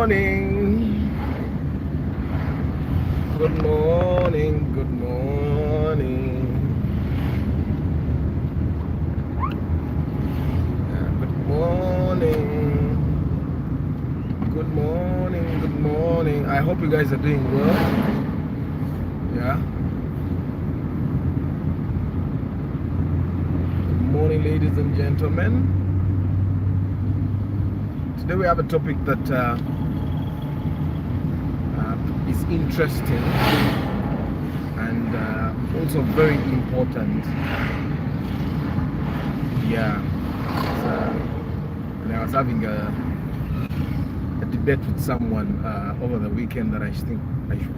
morning. Good morning. Good morning. Good morning. Good morning. Good morning. I hope you guys are doing well. Yeah. Good morning, ladies and gentlemen. Today we have a topic that is interesting and also very important. Yeah. And I was having a debate with someone over the weekend that I think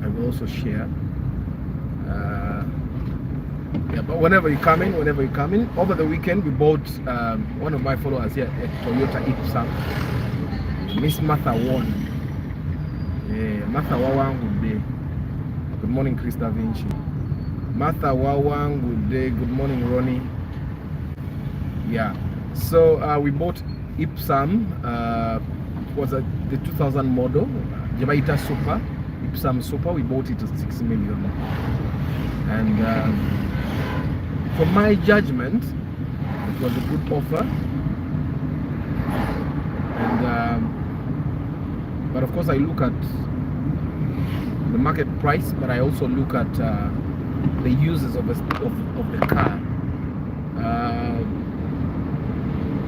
I will also share. Yeah, but whenever you come in, over the weekend we bought one of my followers here at Toyota Ipsam, Miss Martha won. Yeah, Martha Wawang good day. Good morning, Chris Da Vinci. Martha Wawang good day. Good morning, Ronnie. Yeah, so we bought Ipsam. It was the 2000 model, Jamaita Super, Ipsam Super. We bought it at 6 million. And from my judgment, it was a good offer. And but of course I look at the market price, but I also look at the uses of the car.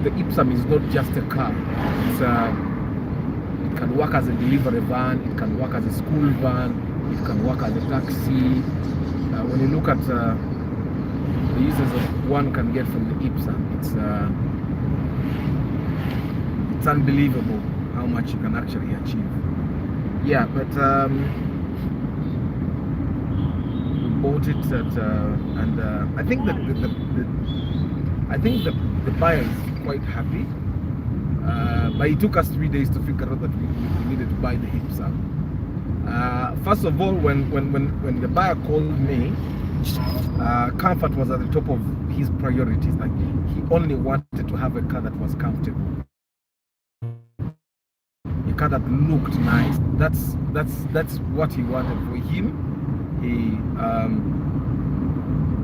The Ipsam is not just a car. It's it can work as a delivery van, it can work as a school van, it can work as a taxi. When you look at the uses that one can get from the Ipsam, it's unbelievable how much you can actually achieve. Yeah, but we bought it at, and I think that the buyer is quite happy. But it took us 3 days to figure out that we needed to buy the Ipsam. First of all, when the buyer called me, comfort was at the top of his priorities. Like, he only wanted to have a car that was comfortable, a car that looked nice. That's what he wanted for him.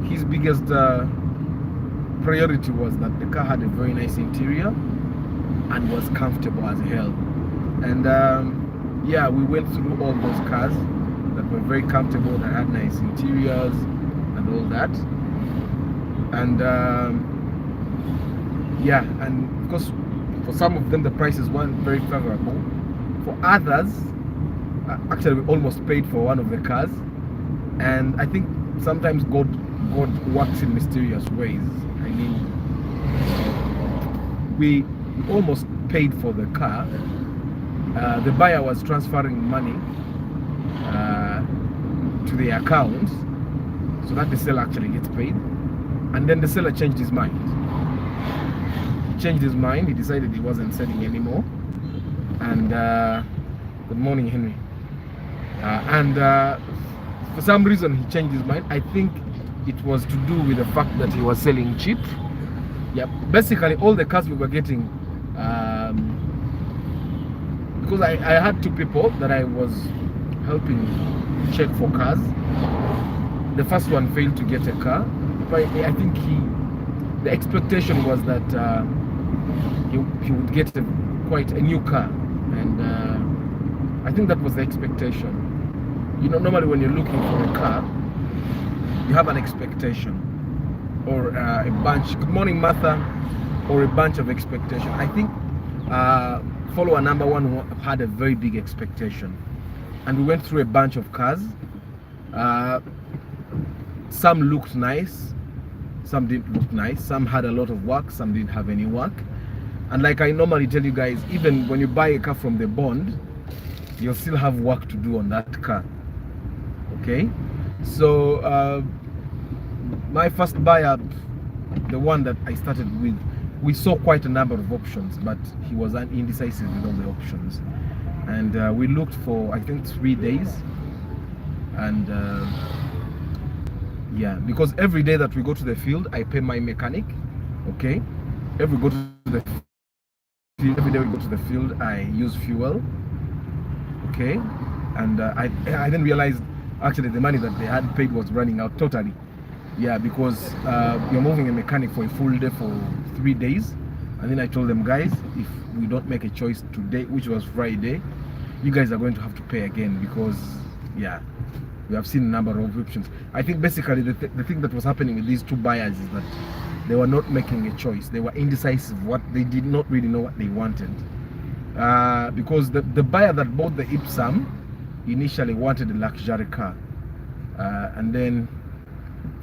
His biggest priority was that the car had a very nice interior and was comfortable as hell. And yeah, we went through all those cars that were very comfortable, that had nice interiors and all that. And yeah, and of course for some of them the prices weren't very favorable. For others, actually we almost paid for one of the cars. And I think sometimes God works in mysterious ways. I mean, we almost paid for the car. The buyer was transferring money to the account so that the seller actually gets paid. And then the seller changed his mind. He changed his mind. He decided he wasn't selling anymore. And good morning, Henry. And for some reason he changed his mind. I think it was to do with the fact that he was selling cheap. Yeah, basically all the cars we were getting, because I had two people that I was helping check for cars. The first one failed to get a car, but I think the expectation was that he would get quite a new car, and I think that was the expectation. You know, normally when you're looking for a car, you have an expectation or a bunch. Good morning, Martha. Or a bunch of expectation. I think follower number one had a very big expectation, and we went through a bunch of cars. Some looked nice, some didn't look nice, some had a lot of work, some didn't have any work. And like I normally tell you guys, even when you buy a car from the bond, you'll still have work to do on that car. Okay, so my first buyer, the one that I started with, we saw quite a number of options, but he was indecisive with all the options. And we looked for, I think, 3 days. And yeah, because every day that we go to the field, I pay my mechanic. Okay, every day we go to the field, I use fuel. Okay, and I then realized actually the money that they had paid was running out totally. Yeah, because you're moving a mechanic for a full day for 3 days, and then I told them, guys, if we don't make a choice today, which was Friday, you guys are going to have to pay again, because yeah, we have seen a number of options. I think basically the thing that was happening with these two buyers is that they were not making a choice. They were indecisive. What they did not really know what they wanted. Because the buyer that bought the Ipsum initially wanted a luxury car, and then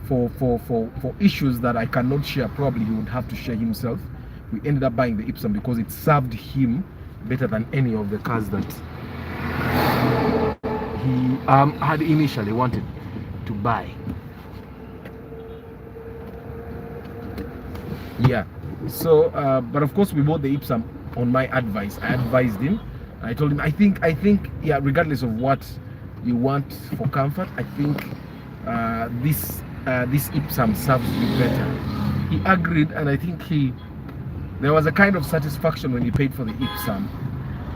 for issues that I cannot share, probably he would have to share himself, we ended up buying the Ipsum because it served him better than any of the cars that he had initially wanted to buy. Yeah, so but of course we bought the Ipsum on my advice. I advised him. I told him, I think yeah, regardless of what you want for comfort, I think this Ipsum serves you better. He agreed, and I think there was a kind of satisfaction when he paid for the Ipsum,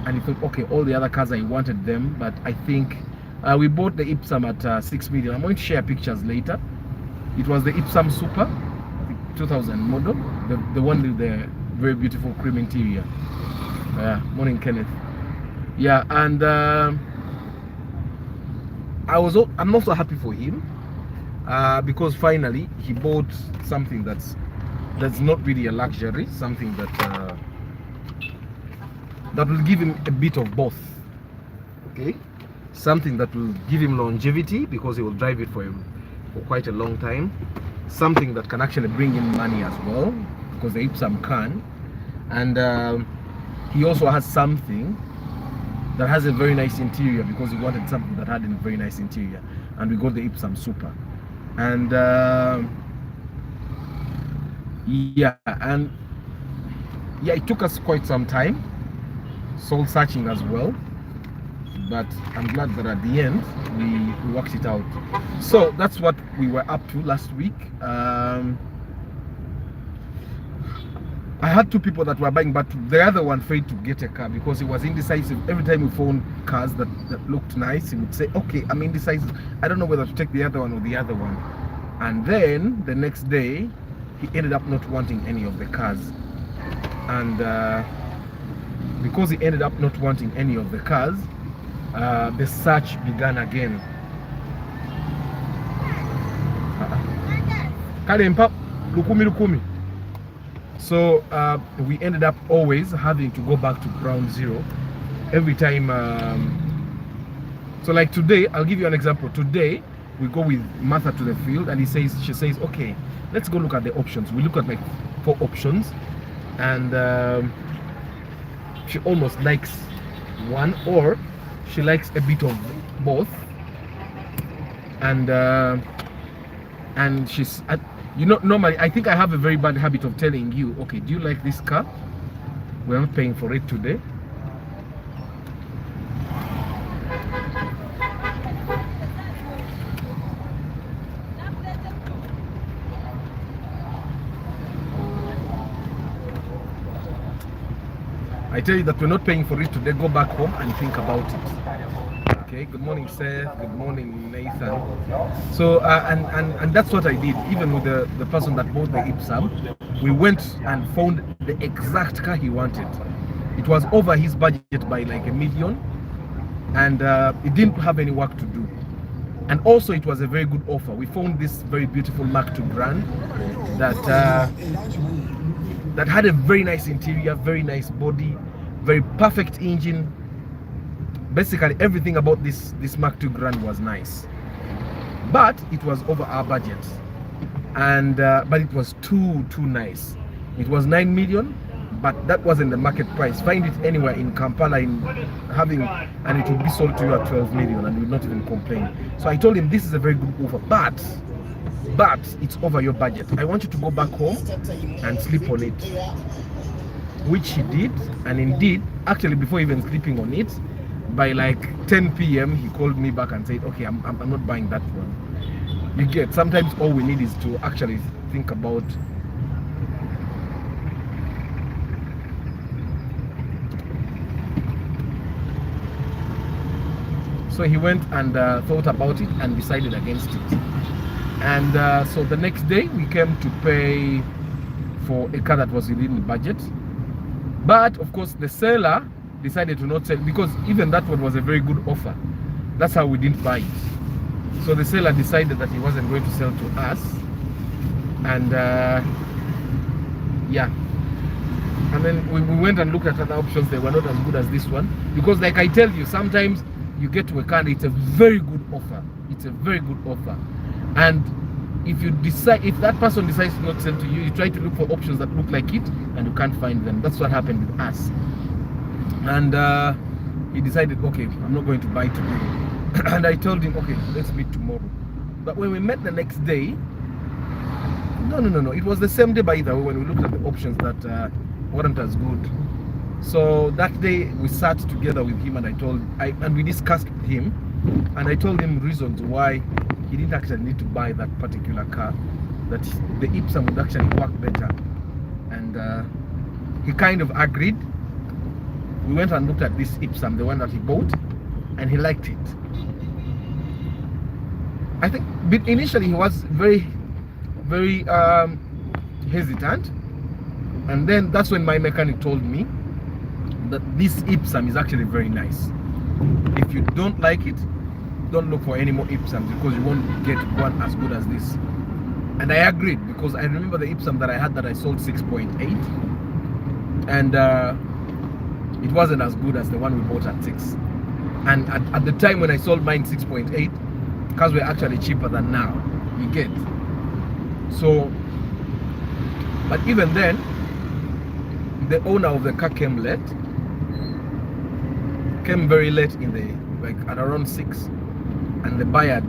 and he thought, okay, all the other cars I wanted them, but I think we bought the Ipsum at 6 million. I'm going to share pictures later. It was the Ipsum Super, the 2000 model, the one with the very beautiful cream interior. Morning, Kenneth. Yeah, and I'm also happy for him because finally he bought something that's not really a luxury, something that will give him a bit of both. Okay, something that will give him longevity because he will drive it for quite a long time. Something that can actually bring in money as well, because the Ipsum can. And he also has something that has a very nice interior, because he wanted something that had a very nice interior, and we got the Ipsum Super. And yeah, it took us quite some time, soul searching as well, but I'm glad that at the end we worked it out. So that's what we were up to last week. I had two people that were buying, but the other one failed to get a car because he was indecisive. Every time we found cars that looked nice, he would say, okay, I'm indecisive, I don't know whether to take the other one or the other one. And then the next day he ended up not wanting any of the cars, and because he ended up not wanting any of the cars, the search began again. So we ended up always having to go back to ground zero every time. So like today, I'll give you an example. Today we go with Martha to the field, and she says, okay, let's go look at the options. We look at like 4 options, and she almost likes one, or she likes a bit of both, and she's normally I think I have a very bad habit of telling you, okay, do you like this car? We're not paying for it today. I tell you that we're not paying for it today. Go back home and think about it. Okay, good morning, Seth. Good morning, Nathan. So and that's what I did. Even with the person that bought the Ipsum, we went and found the exact car he wanted. It was over his budget by like $1 million, and it didn't have any work to do. And also it was a very good offer. We found this very beautiful Mark II Grand that had a very nice interior, very nice body, very perfect engine. Basically everything about this Mark II Grand was nice, but it was over our budget, and but it was too nice. It was 9 million, but that wasn't the market price. Find it anywhere in Kampala and it would be sold to you at 12 million, and you would not even complain. So I told him, this is a very good offer, but it's over your budget. I want you to go back home and sleep on it, which he did. And indeed, actually before even sleeping on it, by like 10 p.m. he called me back and said, okay, I'm not buying that one. You get, sometimes all we need is to actually think about So he went and thought about it and decided against it. And so the next day we came to pay for a car that was within the budget. But of course the seller decided to not sell, because even that one was a very good offer. That's how we didn't buy it. So the seller decided that he wasn't going to sell to us. And yeah, and then we went and looked at other options. They were not as good as this one, because like I tell you, sometimes you get to a car and it's a very good offer. It's a very good offer. And if you decide, if that person decides to not sell to you, you try to look for options that look like it and you can't find them. That's what happened with us. And he decided, okay, I'm not going to buy today. And I told him, okay, let's meet tomorrow. But when we met the next day, no, it was the same day by the way, when we looked at the options that weren't as good. So that day we sat together with him and we discussed with him, and I told him reasons why he didn't actually need to buy that particular car, that the Ipsum would actually work better. And he kind of agreed. We went and looked at this Ipsum, the one that he bought, and he liked it. I think initially he was very hesitant, and then that's when my mechanic told me that this Ipsum is actually very nice. If you don't like it, don't look for any more Ipsums, because you won't get one as good as this. And I agreed, because I remember the Ipsum that I had that I sold 6.8, and it wasn't as good as the one we bought at 6. And at the time when I sold mine 6.8, cars were actually cheaper than now, you get. So, but even then, the owner of the car came very late in the, like at around 6, and the buyer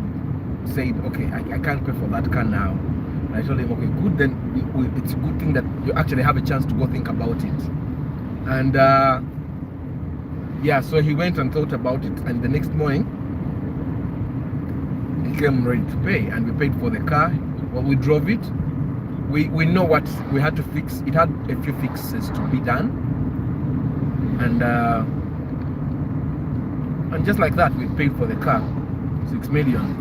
said, okay, I can't pay for that car now. And I told him, okay, good, then it's a good thing that you actually have a chance to go think about it. And yeah, so he went and thought about it, and the next morning he came ready to pay, and we paid for the car. Well, we drove it. We know what we had to fix. It had a few fixes to be done, and just like that, we paid for the car, 6 million.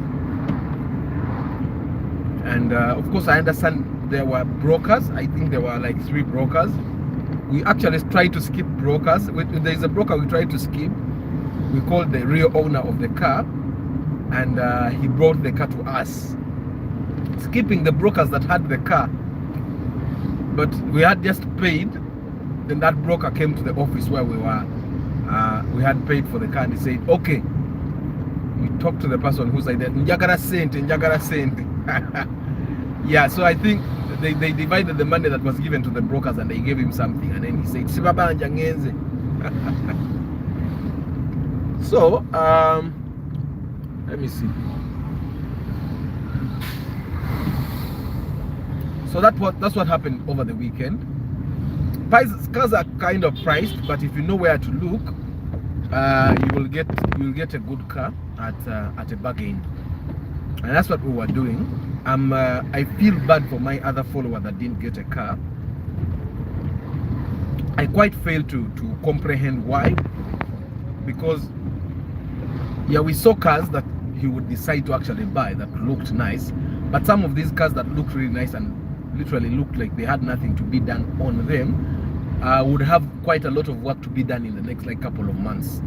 And of course, I understand there were brokers. I think there were like 3 brokers. We actually tried to skip brokers. There's a broker we tried to skip. We called the real owner of the car, and he brought the car to us, skipping the brokers that had the car. But we had just paid. Then that broker came to the office where we were. We had paid for the car, and he said, okay, you talk to the person who said that njagala sente. Yeah, so I think they divided the money that was given to the brokers, and they gave him something, and then he said sibabanja ngenze. So let me see. So that's what happened over the weekend. Cars are kind of priced, but if you know where to look, you'll get a good car at a bargain. And that's what we were doing. I feel bad for my other follower that didn't get a car. I quite failed to comprehend why, because yeah, we saw cars that he would decide to actually buy that looked nice, but some of these cars that looked really nice and literally looked like they had nothing to be done on them would have quite a lot of work to be done in the next like couple of months.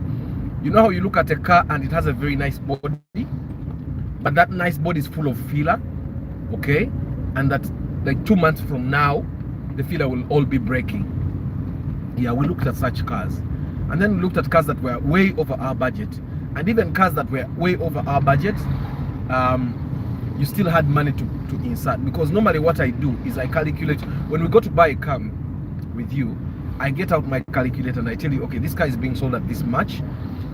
You know how you look at a car and it has a very nice body, but that nice body is full of filler, okay, and that like 2 months from now the filler will all be breaking. Yeah, we looked at such cars, and then we looked at cars that were way over our budget, and even cars that were way over our budget, you still had money to insert, because normally what I do is I calculate. When we go to buy a car with you, I get out my calculator and I tell you, okay, this car is being sold at this much,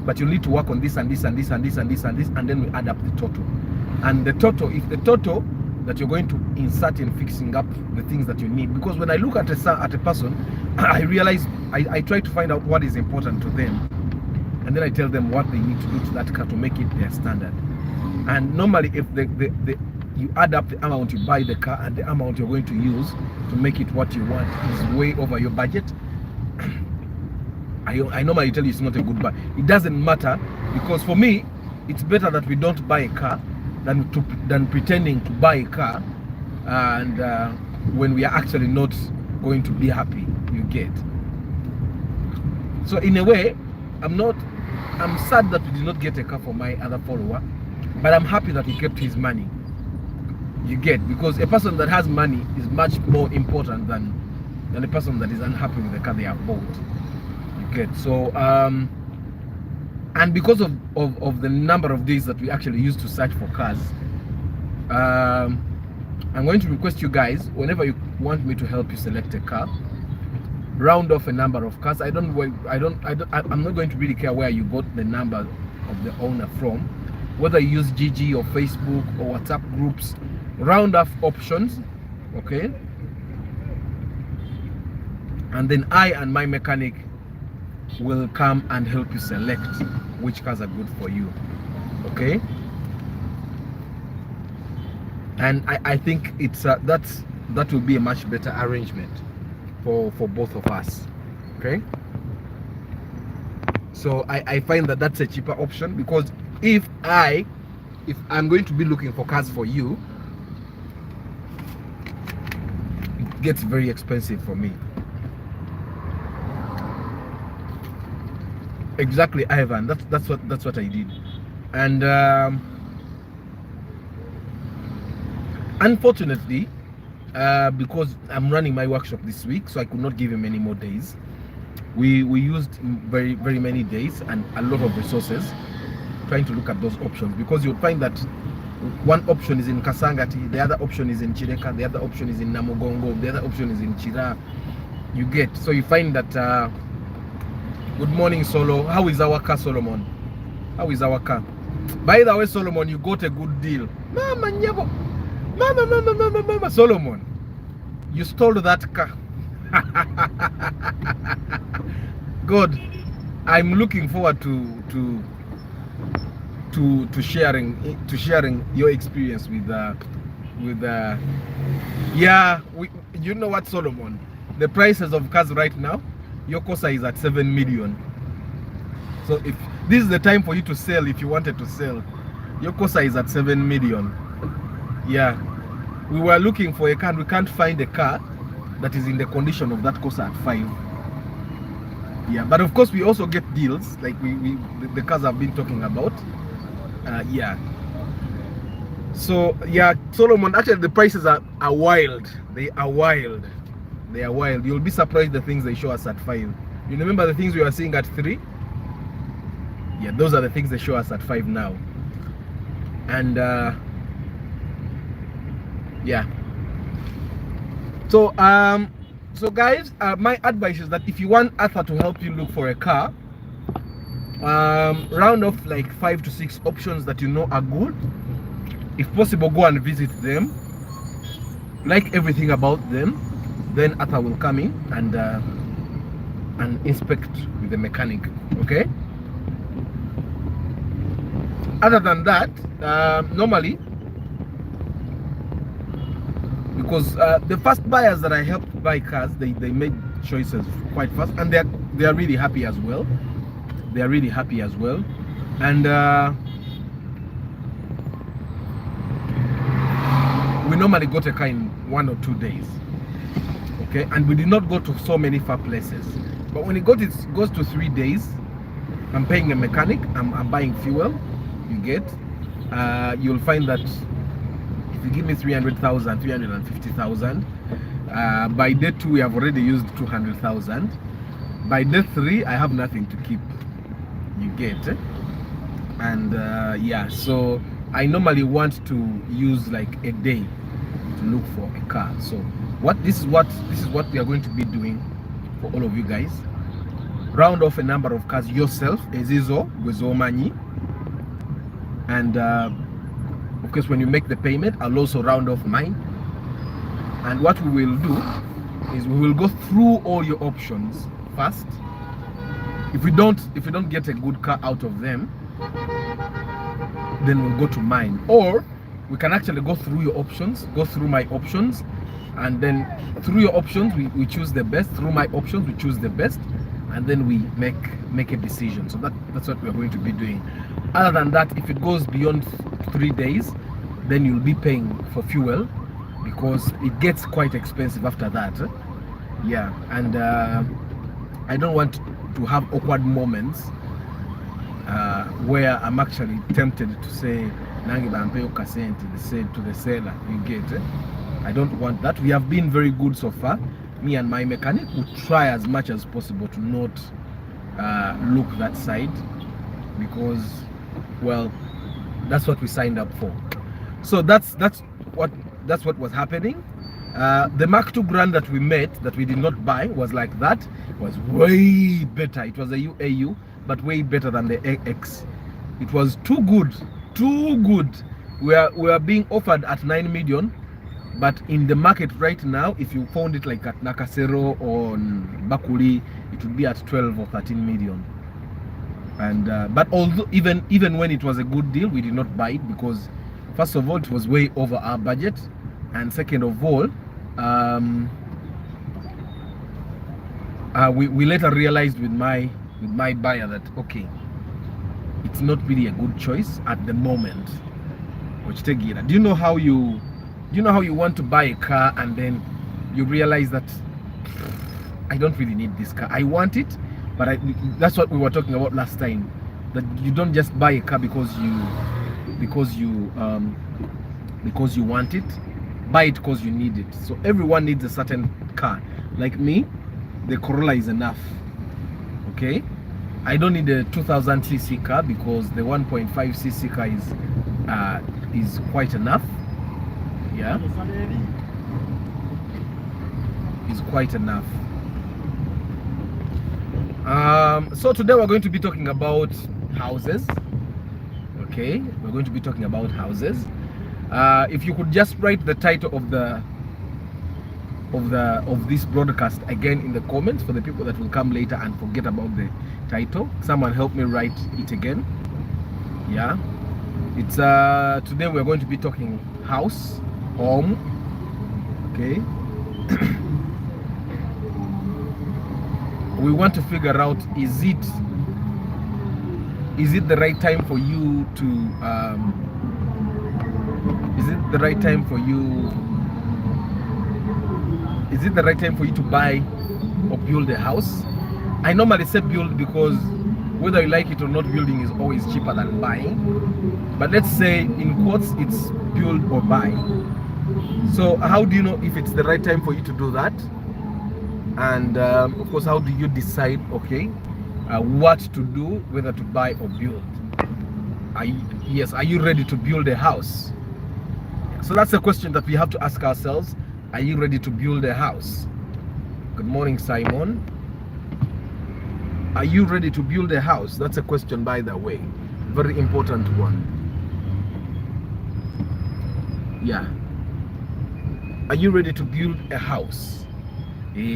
but you need to work on this and this and this and this and this and this, and then we add up the total. And the total, if the total that you're going to insert in fixing up the things that you need, because when I look at a person, I realize I try to find out what is important to them, and then I tell them what they need to do to that car to make it their standard. And normally, if you add up the amount you buy the car and the amount you're going to use to make it what you want is way over your budget, I normally tell you it's not a good buy. It doesn't matter, because for me, it's better that we don't buy a car than pretending to buy a car, and when we are actually not going to be happy. You get? So in a way, I'm sad that we did not get a car for my other follower, but I'm happy that he kept his money. You get? Because a person that has money is much more important than a person that is unhappy with the car they have bought. You get? So and because of the number of days that we actually used to search for cars, I'm going to request you guys, whenever you want me to help you select a car, round off a number of cars. I'm not going to really care where you got the number of the owner from, whether you use GG or Facebook or WhatsApp groups. Round off options, okay? And then I and my mechanic will come and help you select which cars are good for you, okay? And I think it's that will be a much better arrangement for both of us, okay? So I find that that's a cheaper option, because if I'm going to be looking for cars for you, it gets very expensive for me. Exactly, Ivan. That's what I did, and unfortunately, because I'm running my workshop this week, so I could not give him any more days. We used very many days and a lot of resources trying to look at those options, because you'll find that one option is in Kasangati, the other option is in Chireka, the other option is in Namugongo, the other option is in Chira. You get? So you find that. Good morning, Solo. How is our car, Solomon? How is our car? By the way, Solomon, you got a good deal. Mama, nyabo. Mama, Solomon, you stole that car. Good. I'm looking forward to sharing your experience with yeah. You know what, Solomon? The prices of cars right now. Your Corsa is at 7 million. So if this is the time for you to sell, if you wanted to sell, your Corsa is at 7 million. Yeah, we were looking for a car, and we can't find a car that is in the condition of that Corsa at 5. Yeah, but of course we also get deals like the cars I've been talking about. Yeah. So yeah, Solomon, actually the prices are wild. They are wild. They are wild. You'll be surprised the things they show us at 5. You remember the things we were seeing at 3? Yeah, those are the things they show us at 5 now. And yeah. So so guys, my advice is that if you want Arthur to help you look for a car, round off like 5 to 6 options that you know are good. If possible, go and visit them, like everything about them. Then Arthur will come in and inspect with the mechanic, okay? Other than that, normally, because the first buyers that I helped buy cars, they made choices quite fast, and they are really happy as well. They are really happy as well, and we normally got a car in 1 or 2 days. Okay, and we did not go to so many far places, but when it goes to 3 days, I'm paying a mechanic, I'm buying fuel. You get? You'll find that if you give me 300,000, 350,000, by day 2 we have already used 200,000. By day 3 I have nothing to keep. You get? And yeah, so I normally want to use like a day to look for a car. So this is what we are going to be doing for all of you guys. Round off a number of cars yourself, Ezizo, Gwezomani, and of course when you make the payment, I'll also round off mine. And what we will do is we will go through all your options first. If we don't get a good car out of them, then we'll go to mine. Or we can actually go through your options, go through my options, and then through your options we choose the best. Through my options we choose the best, and then we make a decision. So that's what we're going to be doing. Other than that, if it goes beyond 3 days, then you'll be paying for fuel, because it gets quite expensive after that. Yeah, and I don't want to have awkward moments where I'm actually tempted to say nangi bampeyo kasenti to the seller. You get. I don't want that. We have been very good so far. Me and my mechanic will try as much as possible to not look that side, because, well, that's what we signed up for. So that's what was happening. The Mark II Grand that we met, that we did not buy, was like that. It was way better. It was a UAU, but way better than the AX. It was too good, too good. We are being offered at 9 million, but in the market right now, if you found it like at Nakasero or Bakuli, it would be at 12 or 13 million. And but although even when it was a good deal, we did not buy it, because first of all, it was way over our budget, and second of all, we later realized with my buyer that, okay, it's not really a good choice at the moment. Do you know how you want to buy a car and then you realize that I don't really need this car. I want it, but that's what we were talking about last time, that you don't just buy a car because you want it. Buy it because you need it. So everyone needs a certain car. Like me, the Corolla is enough. Okay, I don't need a 2000 cc car, because the 1.5 cc car is quite enough. Yeah, is quite enough. So today we're going to be talking about houses. Okay, we're going to be talking about houses. If you could just write the title of this broadcast again in the comments, for the people that will come later and forget about the title. Someone help me write it again. Yeah, it's today we're going to be talking house, home. Okay. We want to figure out, is it the right time for you to buy or build a house? I normally say build, because whether you like it or not, building is always cheaper than buying. But let's say in quotes, it's build or buy. So how do you know if it's the right time for you to do that? And of course, how do you decide, okay, what to do, whether to buy or build? Are you ready to build a house? So that's a question that we have to ask ourselves. Are you ready to build a house? Good morning, Simon. Are you ready to build a house? That's a question, by the way. Very important one. Yeah. Are you ready to build a house?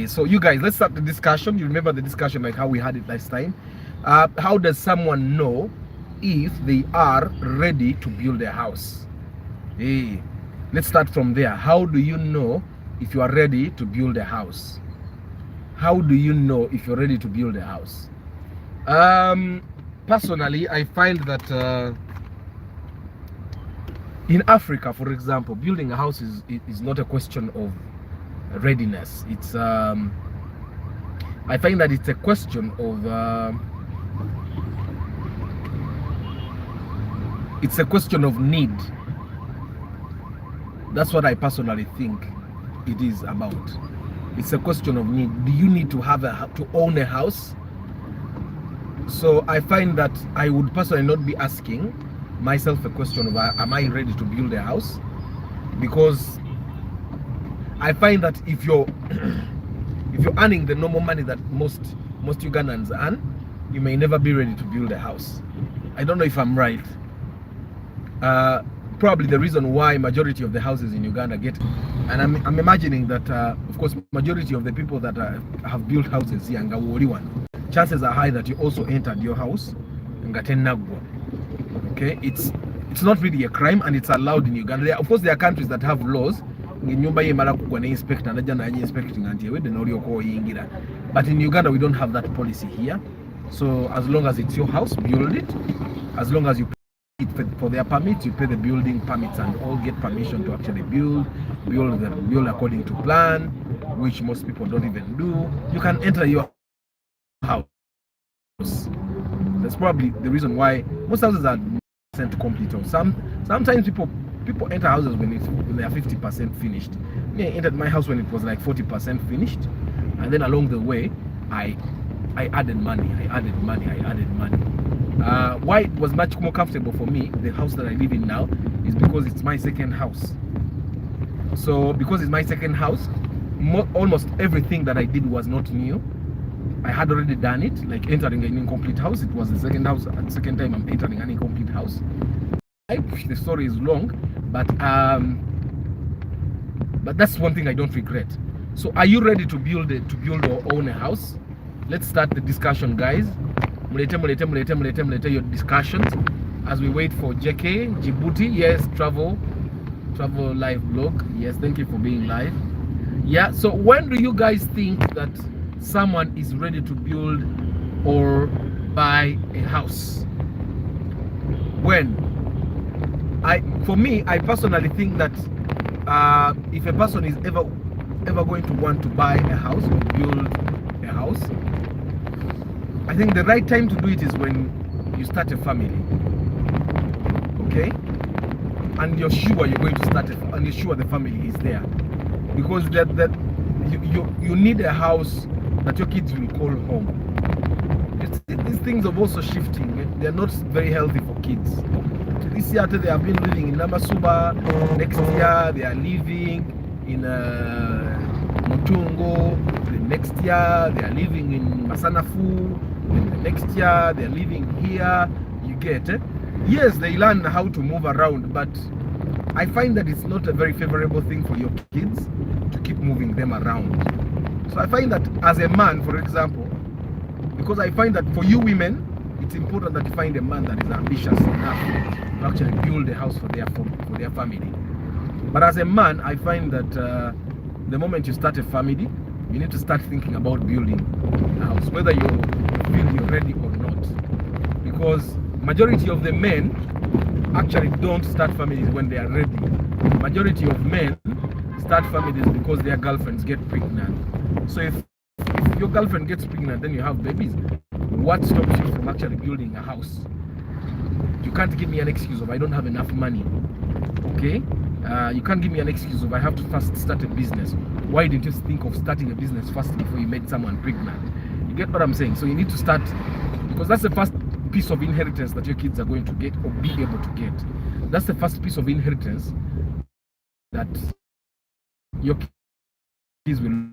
So you guys, let's start the discussion. You remember the discussion like how we had it last time. How does someone know if they are ready to build a house? Let's start from there. How do you know if you are ready to build a house? How do you know if you're ready to build a house? Personally, I find that in Africa, for example, building a house is not a question of readiness. It's I find that it's a question of need. That's what I personally think it is about. It's a question of need. Do you need to own a house? So I find that I would personally not be asking myself a question of, am I ready to build a house? Because I find that if you're earning the normal money that most Ugandans earn, you may never be ready to build a house. I don't know if I'm right. Probably the reason why majority of the houses in Uganda get, and I'm imagining that of course majority of the people that have built houses here, chances are high that you also entered your house. Okay, it's not really a crime, and it's allowed in Uganda. Of course there are countries that have laws. But in Uganda we don't have that policy here. So as long as it's your house, build it. As long as you pay it for their permits, you pay the building permits and all get permission to actually build according to plan, which most people don't even do. You can enter your house. That's probably the reason why most houses are sent complete. Or sometimes people enter houses when they are 50% finished. I entered my house when it was like 40% finished, and then along the way, I added money. Why it was much more comfortable for me, the house that I live in now, is because it's my second house. So because it's my second house, almost everything that I did was not new. I had already done it, like entering an incomplete house. It was the second time I'm entering an incomplete house. The story is long, but that's one thing I don't regret. So are you ready to build or own a house? Let's start the discussion, guys. Your discussions as we wait for JK Djibouti. Yes, travel live blog. Yes, thank you for being live. Yeah, so when do you guys think that someone is ready to build or buy a house? When? For me, I personally think that if a person is ever going to want to buy a house or build a house, I think the right time to do it is when you start a family. Okay? And you're sure you're going to start and you're sure the family is there. Because you need a house that your kids will call home. These things are also shifting. They're not very healthy for kids. This year they have been living in Namasuba. Next year they are living in Mutungo. The next year they are living in Masanafu. The next year they are living here. You get it? Yes, they learn how to move around, but I find that it's not a very favorable thing for your kids to keep moving them around. So I find that as a man, for example, because I find that for you women, it's important that you find a man that is ambitious enough to actually build a house for their family. But as a man, I find that the moment you start a family, you need to start thinking about building a house, whether you feel you're ready or not. Because majority of the men actually don't start families when they are ready. Majority of men start families because their girlfriends get pregnant. So if your girlfriend gets pregnant, then you have babies. What stops you from actually building a house? You can't give me an excuse of I don't have enough money. Okay? You can't give me an excuse of I have to first start a business. Why didn't you think of starting a business first before you made someone pregnant? You get what I'm saying? So you need to start, because that's the first piece of inheritance that your kids are going to get or be able to get. That's the first piece of inheritance that your kids will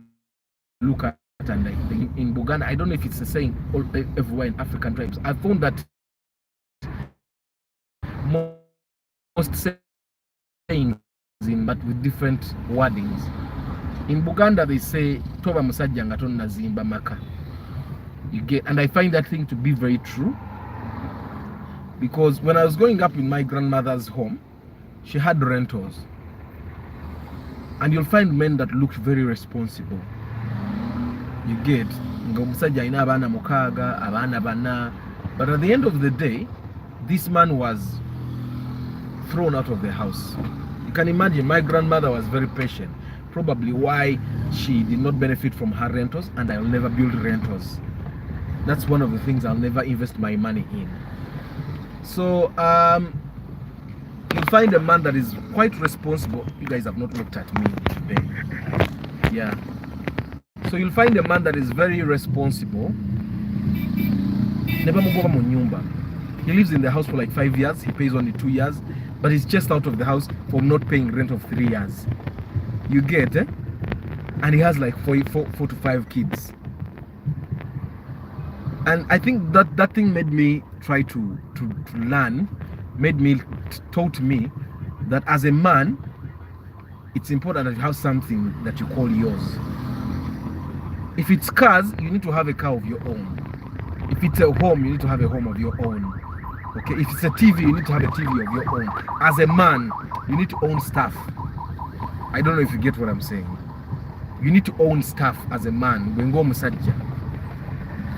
look at. And like in Uganda, I don't know if it's the same everywhere in African tribes. I found that most sayings but with different wordings. In Buganda they say toba musajja nga tonna zimba maka. You get, and I find that thing to be very true, because when I was growing up in my grandmother's home, she had rentals, and you'll find men that looked very responsible. You get, nga omusajja alina abaana mukaaga, abaana bana, but at the end of the day, this man was thrown out of the house. You can imagine, my grandmother was very patient, probably why she did not benefit from her rentals, and I'll never build rentals. That's one of the things I'll never invest my money in. So you'll find a man that is quite responsible. You guys have not looked at me today. Yeah. So you'll find a man that is very responsible. He lives in the house for like 5 years. He pays only 2 years, but he's just out of the house for not paying rent of 3 years. You get, and he has like 4 to 5 kids. And I think that thing made me try to learn, taught me that as a man, it's important that you have something that you call yours. If it's cars, you need to have a car of your own. If it's a home, you need to have a home of your own. Okay, if it's a TV, you need to have a TV of your own. As a man, you need to own stuff. I don't know if you get what I'm saying. You need to own stuff as a man.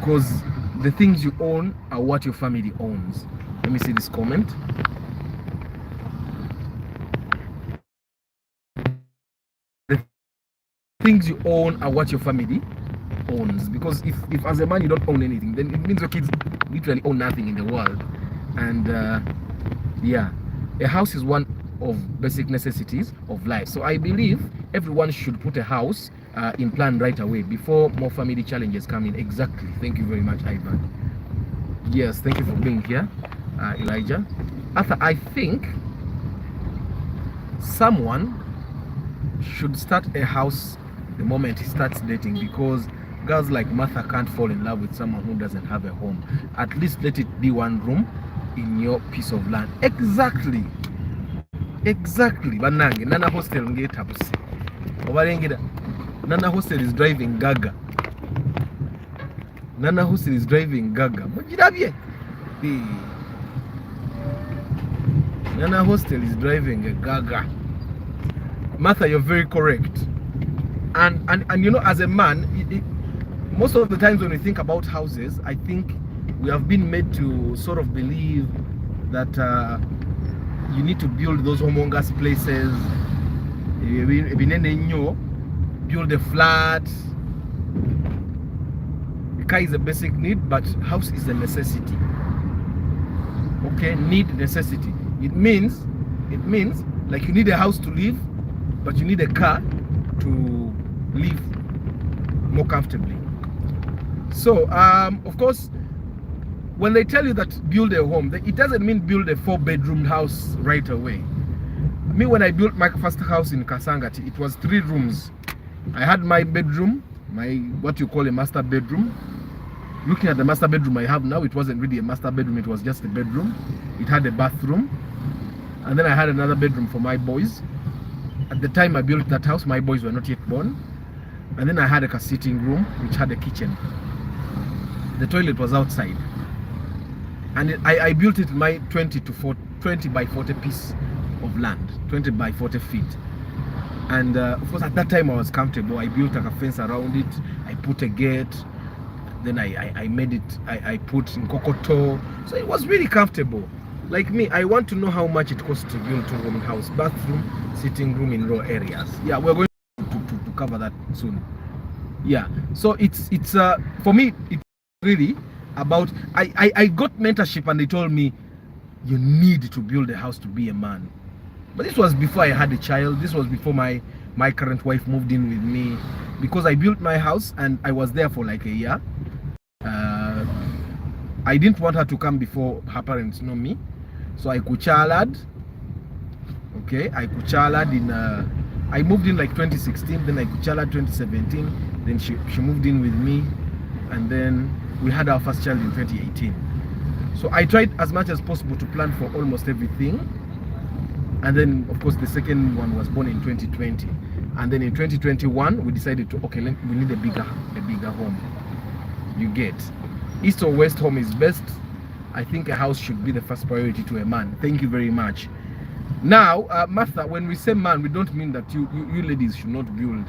Because the things you own are what your family owns. Let me see this comment. The things you own are what your family owns. Because if as a man you don't own anything, then it means your kids literally own nothing in the world. And yeah, a house is one of basic necessities of life. So I believe everyone should put a house in plan right away before more family challenges come in. Exactly. Thank you very much, Ivan. Yes, thank you for being here, Elijah. Arthur, I think someone should start a house the moment he starts dating, because girls like Martha can't fall in love with someone who doesn't have a home. At least let it be one room in your piece of land. Exactly. Banange nana hostel ngetabuse obalengera nana hostel is driving gaga. Mugirabye. Nana hostel is driving a gaga. Martha, you're very correct. And you know, as a man, most of the times when we think about houses, I think we have been made to sort of believe that you need to build those humongous places, build a flat. Car is a basic need, but house is a necessity. Okay, necessity. It means like you need a house to live, but you need a car to live more comfortably. So of course, when they tell you that build a home, it doesn't mean build a 4-bedroom house right away. Me, when I built my first house in Kasangati, it was 3 rooms. I had my bedroom, my what you call a master bedroom. Looking at the master bedroom I have now, it wasn't really a master bedroom, it was just a bedroom. It had a bathroom, and then I had another bedroom for my boys. At the time I built that house, my boys were not yet born. And then I had a sitting room which had a kitchen. The toilet was outside. And I built it in my 20 by 40 piece of land, 20 by 40 feet. And of course at that time I was comfortable. I built like a fence around it. I put a gate. Then I made it, I put in kokoto. So it was really comfortable. Like me, I want to know how much it costs to build 2-room house, bathroom, sitting room in raw areas. Yeah, we're going to cover that soon. Yeah, so it's for me, it's really about, I got mentorship and they told me you need to build a house to be a man. But this was before I had a child. This was before my current wife moved in with me, because I built my house and I was there for like a year. I didn't want her to come before her parents know me, so I kuchalad. Okay, I kuchalad in I moved in like 2016, then I kuchalad 2017, then she moved in with me, and then we had our first child in 2018. So I tried as much as possible to plan for almost everything. And then of course the second one was born in 2020, and then in 2021 we decided to, okay, we need a bigger home. You get, east or west home is best. I think a house should be the first priority to a man. Thank you very much. Now Martha, when we say man, we don't mean that you ladies should not build.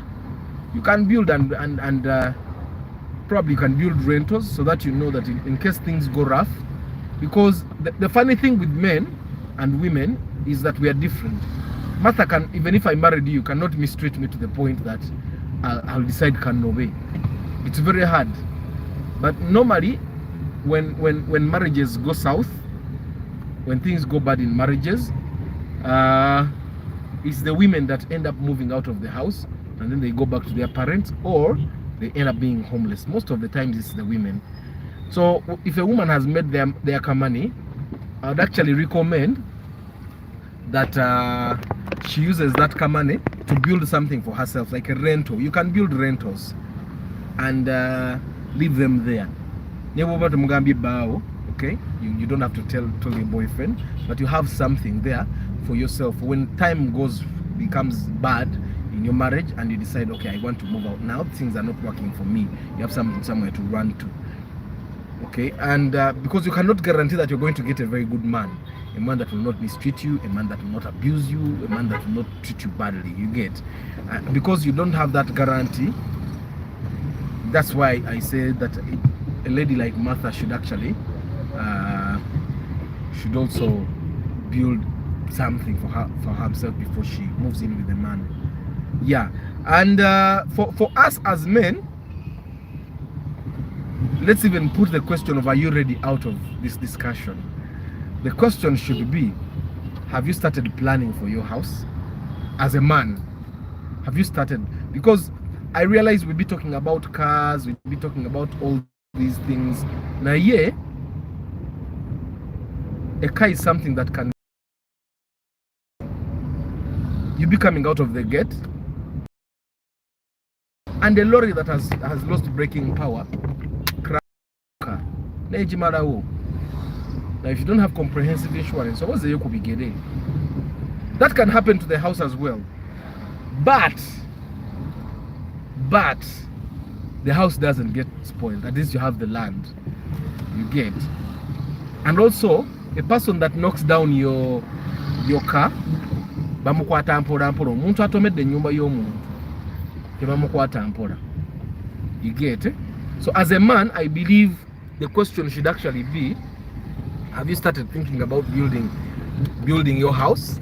You can build and probably you can build rentals, so that you know that in case things go rough. Because the funny thing with men and women is that we are different. Martha can, even if I married you, cannot mistreat me to the point that I'll decide can obey. It's very hard. But normally, when marriages go south, when things go bad in marriages, it's the women that end up moving out of the house, and then they go back to their parents, or they end up being homeless. Most of the times it's the women. So if a woman has made their money, I would actually recommend that she uses that money to build something for herself, like a rental. You can build rentals and leave them there. Okay, you don't have to tell your boyfriend, but you have something there for yourself. When time becomes bad in your marriage and you decide, okay, I want to move out now, things are not working for me, you have something somewhere to run to. Okay, and because you cannot guarantee that you're going to get a very good man, a man that will not mistreat you, a man that will not abuse you, a man that will not treat you badly. You get, because you don't have that guarantee. That's why I say that a lady like Martha should actually should also build something for herself before she moves in with a man. Yeah, and for us as men, let's even put the question of, are you ready, out of this discussion. The question should be, have you started planning for your house? As a man, have you started? Because I realize we'll be talking about cars, we'll be talking about all these things. Now, yeah, a car is something that can, you be coming out of the gate, and a lorry that has lost braking power, crash car. Now, if you don't have comprehensive insurance, what's the could be getting? That can happen to the house as well. But the house doesn't get spoiled. At least you have the land. You get. And also, a person that knocks down your car, bamukwata mpora mpora. Omuntu atomedde ennyumba y'omuntu. Tebamukwata mpora. You get. So as a man, I believe the question should actually be, have you started thinking about building your house?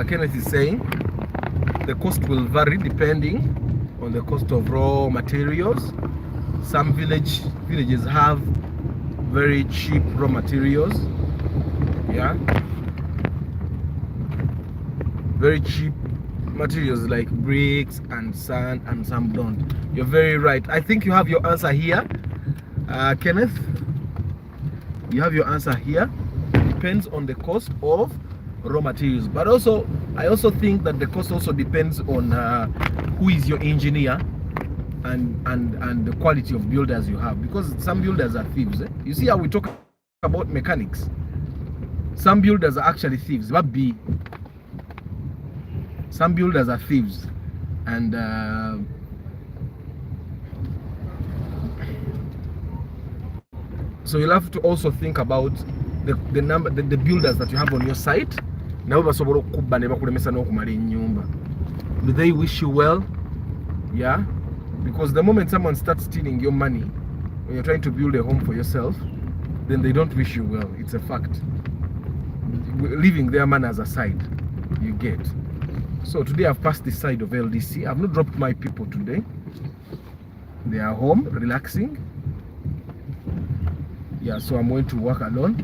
Kenneth is saying the cost will vary depending on the cost of raw materials. Some villages have very cheap raw materials. Yeah, very cheap materials like bricks and sand, and some don't. You're very right. I think you have your answer here, Kenneth. You have your answer here. It depends on the cost of raw materials, but also I also think that the cost also depends on who is your engineer and the quality of builders you have, because some builders are thieves. You see how we talk about mechanics? Some builders are actually thieves. But some builders are thieves, and so you'll have to also think about the builders that you have on your site. Do they wish you well? Yeah, because the moment someone starts stealing your money when you're trying to build a home for yourself, then they don't wish you well. It's a fact. Leaving their manners aside, you get. So today I've passed this side of LDC. I've not dropped my people today. They are home relaxing. Yeah, so I'm going to work alone.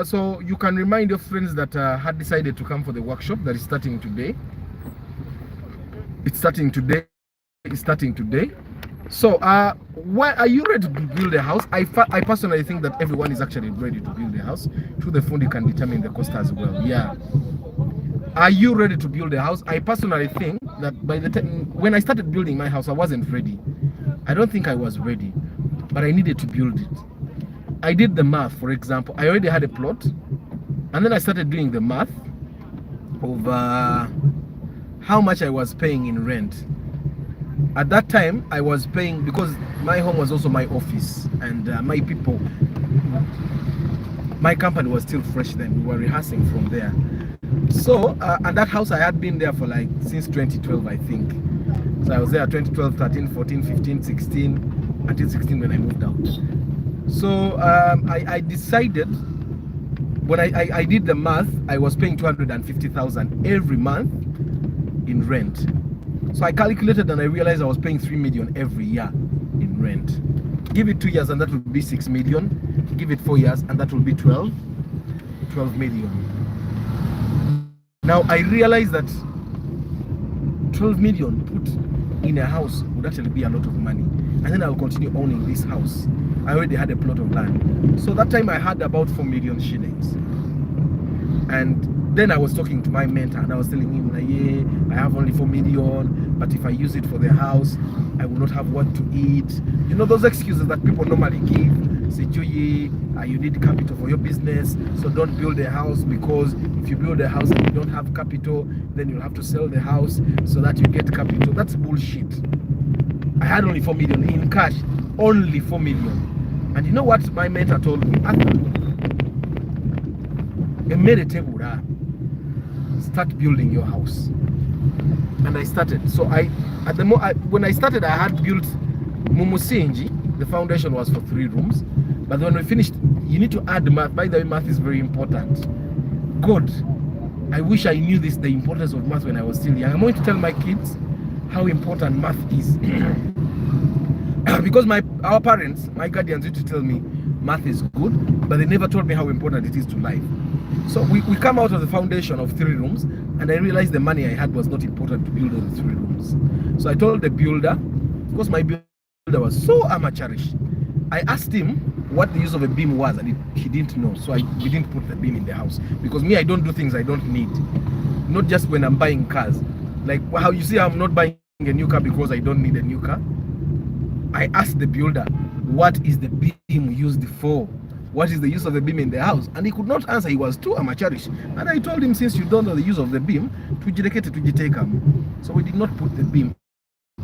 So you can remind your friends that had decided to come for the workshop that is starting today. It's starting today. So why are you ready to build a house? I personally think that everyone is actually ready to build a house. Through the fund, you can determine the cost as well. Yeah. Are you ready to build a house? I personally think that by the time when I started building my house, I wasn't ready. I don't think I was ready, but I needed to build it. I did the math. For example, I already had a plot, and then I started doing the math of how much I was paying in rent. At that time, I was paying, because my home was also my office, and my people, my company was still fresh then. We were rehearsing from there. So, and that house, I had been there for like since 2012, I think. So I was there 2012, 13, 14, 15, 16, until 16 when I moved out. So I decided, when I did the math, I was paying 250,000 every month in rent. So I calculated and I realized I was paying 3 million every year in rent. Give it 2 years and that will be 6 million. Give it 4 years and that will be 12 million. Now I realized that 12 million put in a house would actually be a lot of money. And then I will continue owning this house. I already had a plot of land. So that time I had about 4 million shillings. And then I was talking to my mentor and I was telling him, like, yeah, I have only 4 million, but if I use it for the house, I will not have what to eat. You know, those excuses that people normally give. Say, you need capital for your business, so don't build a house, because if you build a house and you don't have capital, then you'll have to sell the house so that you get capital. That's bullshit. I had only 4 million in cash, only 4 million. And you know what my mentor told me? Start building your house. And I started. So when I started, I had built Mumusinji, the foundation was for 3 rooms, but when we finished, you need to add math. By the way, math is very important. God, I wish I knew the importance of math when I was still young. I'm going to tell my kids how important math is. Because our parents, my guardians, used to tell me math is good, but they never told me how important it is to life. So we come out of the foundation of 3 rooms, and I realized the money I had was not important to build all the 3 rooms. So I told the builder, because my builder was so amateurish, I asked him what the use of a beam was, and he didn't know. So we didn't put the beam in the house, because me, I don't do things I don't need. Not just when I'm buying cars. Like how you see I'm not buying a new car because I don't need a new car. I asked the builder, what is the beam used for? What is the use of the beam in the house? And he could not answer. He was too amateurish. And I told him, since you don't know the use of the beam, so we did not put the beam.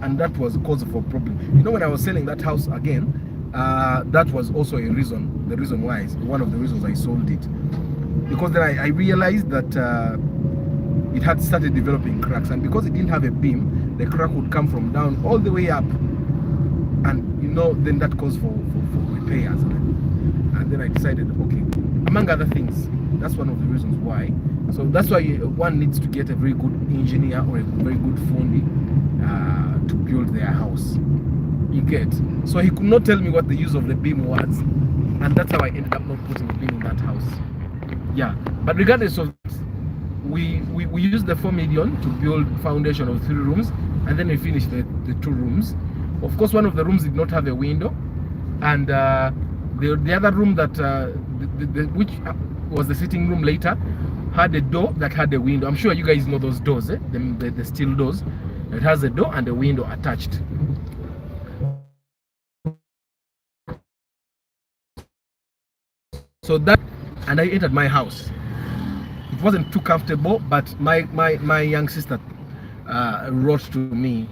And that was cause for problem. You know, when I was selling that house again, that was also the reason why, one of the reasons I sold it. Because then I realized that it had started developing cracks, and because it didn't have a beam, the crack would come from down all the way up, and you know, then that calls for repairs. And then I decided, okay, among other things, that's one of the reasons why. So that's why one needs to get a very good engineer or a very good fundi to build their house. You get? So he could not tell me what the use of the beam was, and that's how I ended up not putting a beam in that house. Yeah, but regardless of that, we used the 4 million to build foundation of 3 rooms, and then we finished the 2 rooms. Of course, one of the rooms did not have a window, and the other room that which was the sitting room later had a door that had a window. I'm sure you guys know those doors, eh? The steel doors. It has a door and a window attached. So that, and I entered my house. It wasn't too comfortable, but my young sister wrote to me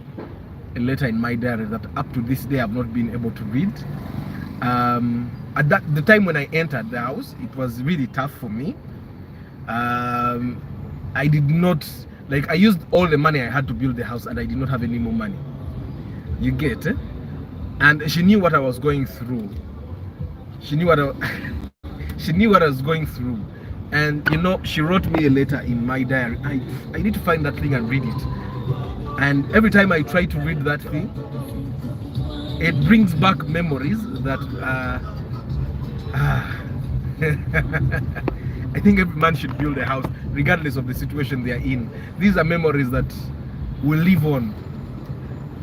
a letter in my diary that up to this day I've not been able to read. At the time when I entered the house, it was really tough for me. I did not, like, I used all the money I had to build the house, and I did not have any more money. You get it? And she knew what I was going through. She knew what she knew what I was going through. And you know, she wrote me a letter in my diary. I need to find that thing and read it. And every time I try to read that thing, it brings back memories that I think every man should build a house regardless of the situation they are in. These are memories that will live on.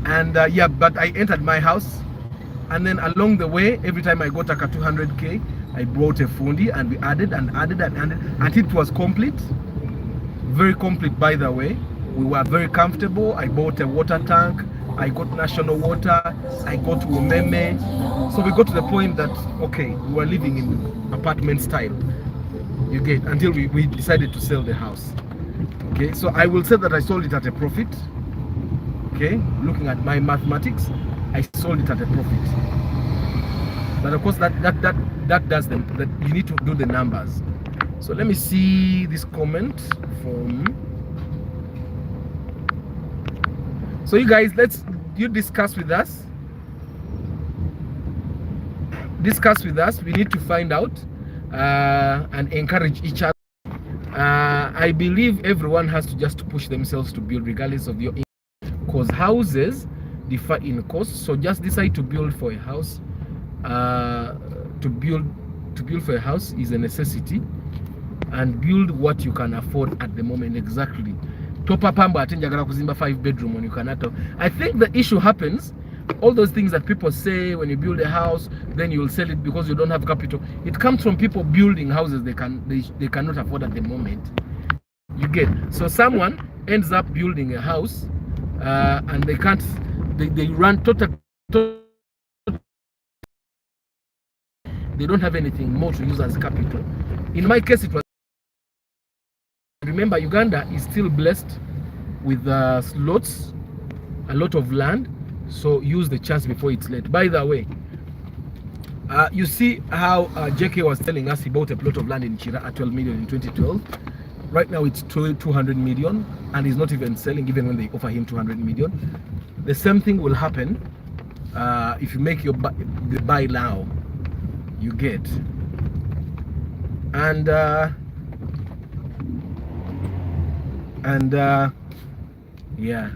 And yeah, but I entered my house, and then along the way, every time I got like a 200k, I brought a fundi, and we added until it was complete. Very complete, by the way. We were very comfortable. I bought a water tank, I got national water, I got umeme. So we got to the point that, okay, we were living in apartment style. You get, until we decided to sell the house. Okay, so I will say that I sold it at a profit. Okay, looking at my mathematics, I sold it at a profit. But of course, that does them. That you need to do the numbers. So let me see this comment from. So you guys, you discuss with us. Discuss with us. We need to find out and encourage each other. I believe everyone has to just push themselves to build, regardless of your income, because houses differ in cost. So just decide to build for a house. To build for a house is a necessity, and build what you can afford at the moment. Exactly. Topa pambo atenjagala kuzimba 5-bedroom when you cannot. I think the issue happens, all those things that people say when you build a house, then you'll sell it because you don't have capital. It comes from people building houses they cannot afford at the moment. You get, so someone ends up building a house and they can't. They run total. They don't have anything more to use as capital. In my case, it was. Remember, Uganda is still blessed with slots, a lot of land, so use the chance before it's late. By the way, you see how JK was telling us he bought a plot of land in Chira at 12 million in 2012. Right now it's 200 million, and he's not even selling even when they offer him 200 million. The same thing will happen If you make your buy now, you get. And yeah,